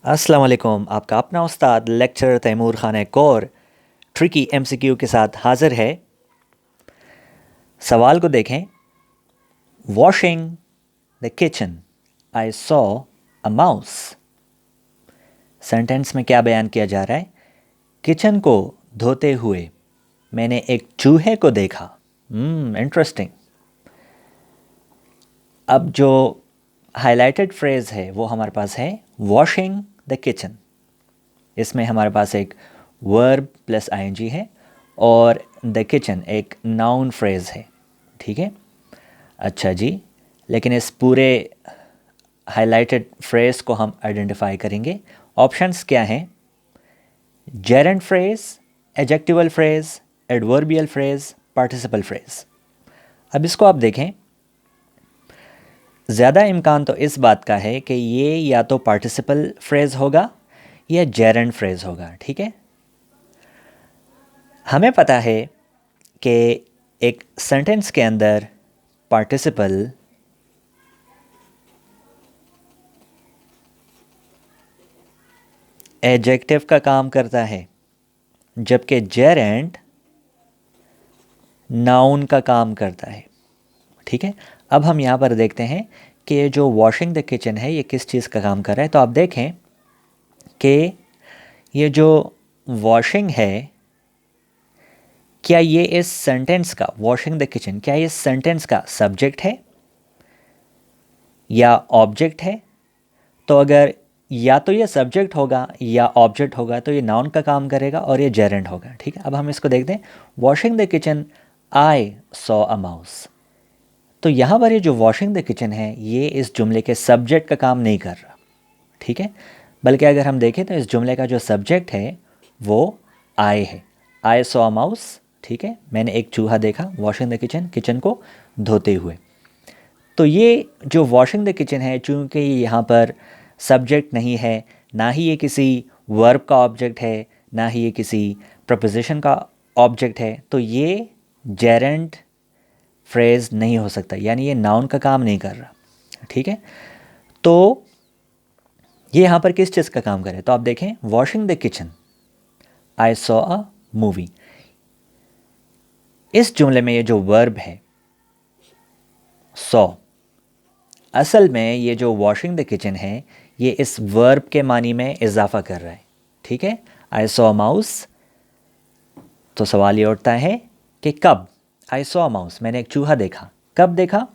अस्सलाम वालेकुम। आपका अपना उस्ताद लेक्चरर तैमूर खान एक और ट्रिकी एमसीक्यू के साथ हाज़िर है। सवाल को देखें। Washing the kitchen I saw a mouse. Sentence में क्या बयान किया जा रहा है? किचन को धोते हुए मैंने एक चूहे को देखा। इंटरेस्टिंग। अब जो हाइलाइटेड फ्रेज़ है वो हमारे पास है वॉशिंग द किचन। इसमें हमारे पास एक वर्ब प्लस आईएनजी है और द किचन एक नाउन फ्रेज़ है। ठीक है, अच्छा जी। लेकिन इस पूरे हाइलाइटेड फ्रेज़ को हम आइडेंटिफाई करेंगे। ऑप्शंस क्या हैं? Geraint phrase, adjectival phrase, adverbial phrase, participle phrase. अब इसको आप देखें। ज़्यादा इम्कान तो इस बात का है कि ये या तो पार्टिसिपल फ्रेज़ होगा या जेरेंट फ्रेज़ होगा। ठीक है, हमें पता है कि एक सेंटेंस के अंदर पार्टिसिपल एडजेक्टिव का काम करता है, जबकि जेरेंट नाउन का काम करता है। ठीक है, अब हम यहाँ पर देखते हैं कि ये जो वॉशिंग द किचन है ये किस चीज़ का काम कर रहा है। तो आप देखें कि ये जो वॉशिंग है, क्या ये इस सेंटेंस का, वॉशिंग द किचन, क्या ये इस सेंटेंस का सब्जेक्ट है या ऑब्जेक्ट है? तो अगर या तो ये सब्जेक्ट होगा या ऑब्जेक्ट होगा तो ये नाउन का काम करेगा और ये जेरेंट होगा। ठीक है, अब हम इसको देखते हैं। Washing the kitchen I saw a mouse. तो यहाँ पर ये जो वॉशिंग द किचन है ये इस जुमले के सब्जेक्ट का काम नहीं कर रहा। ठीक है, बल्कि अगर हम देखें तो इस जुमले का जो सब्जेक्ट है वो आई है। I saw a mouse. ठीक है, मैंने एक चूहा देखा। वॉशिंग द किचन, किचन को धोते हुए। तो ये जो वॉशिंग द किचन है, चूँकि यहाँ पर सब्जेक्ट नहीं है, ना ही ये किसी वर्ब का ऑब्जेक्ट है, ना ही ये किसी प्रपोजिशन का ऑब्जेक्ट है, तो ये जेरेंट फ्रेज़ नहीं हो सकता, यानी ये नाउन का काम नहीं कर रहा। ठीक है, तो ये यहाँ पर किस चीज़ का काम करे? तो आप देखें, washing the kitchen I saw a movie. इस जुमले में ये जो वर्ब है सॉ, असल में ये जो वॉशिंग द किचन है ये इस वर्ब के मानी में इजाफा कर रहा है। ठीक है, आई सॉ माउस। तो सवाल ये उठता है कि कब? आई सॉ माउस, मैंने एक चूहा देखा। कब देखा?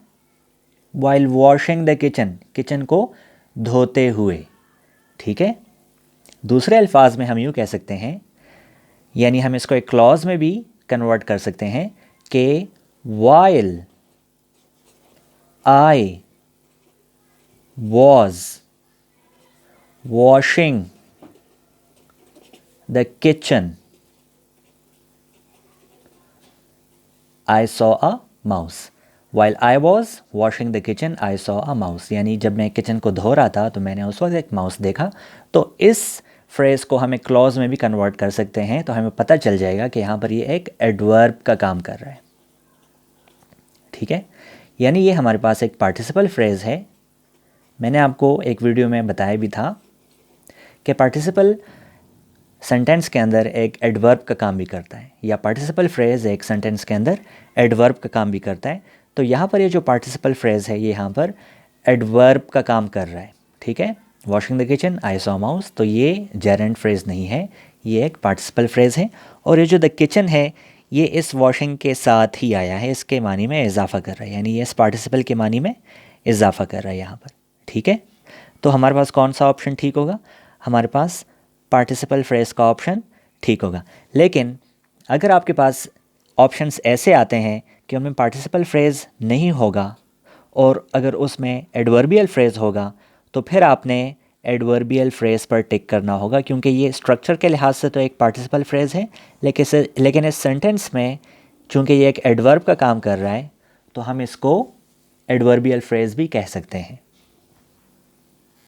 While washing the kitchen, kitchen को धोते हुए। ठीक है, दूसरे अल्फाज में हम यूँ कह सकते हैं, यानी हम इसको एक क्लॉज में भी कन्वर्ट कर सकते हैं कि while I was washing the kitchen I saw a mouse. While I was washing the kitchen I saw a mouse, यानी जब मैं किचन को धो रहा था तो मैंने उस वक्त एक माउस देखा। तो इस फ्रेज़ को हम एक क्लॉज में भी कन्वर्ट कर सकते हैं, तो हमें पता चल जाएगा कि यहाँ पर ये एक एडवर्ब का काम कर रहा है। ठीक है, यानी ये हमारे पास एक पार्टिसिपल फ्रेज़ है। मैंने आपको एक वीडियो में बताया भी था कि पार्टिसिपल सेंटेंस के अंदर एक एडवर्ब का काम भी करता है, या पार्टिसिपल फ्रेज़ एक सेंटेंस के अंदर एडवर्ब का काम भी करता है। तो यहाँ पर ये जो पार्टिसिपल फ्रेज़ है ये यहाँ पर एडवर्ब का काम कर रहा है। ठीक है, washing the kitchen I saw mouse, तो ये जेरेंट फ्रेज़ नहीं है, ये एक पार्टिसिपल फ्रेज़ है। और ये जो द किचन है ये इस वॉशिंग के साथ ही आया है, इसके मानी में इजाफा कर रहा है, यानी ये इस पार्टिसिपल के मानी में इजाफा कर रहा है यहाँ पर। ठीक है, तो हमारे पास कौन सा ऑप्शन ठीक होगा? हमारे पास पार्टिसिपल फ्रेज़ का ऑप्शन ठीक होगा। लेकिन अगर आपके पास ऑप्शंस ऐसे आते हैं कि उनमें पार्टिसिपल फ्रेज़ नहीं होगा और अगर उसमें एडवर्बियल फ्रेज़ होगा, तो फिर आपने एडवर्बियल फ्रेज़ पर टिक करना होगा, क्योंकि ये स्ट्रक्चर के लिहाज से तो एक पार्टिसिपल फ्रेज़ है, लेकिन इस सेंटेंस में चूँकि ये एक एडवर्ब का काम कर रहा है तो हम इसको एडवर्बियल फ्रेज़ भी कह सकते हैं।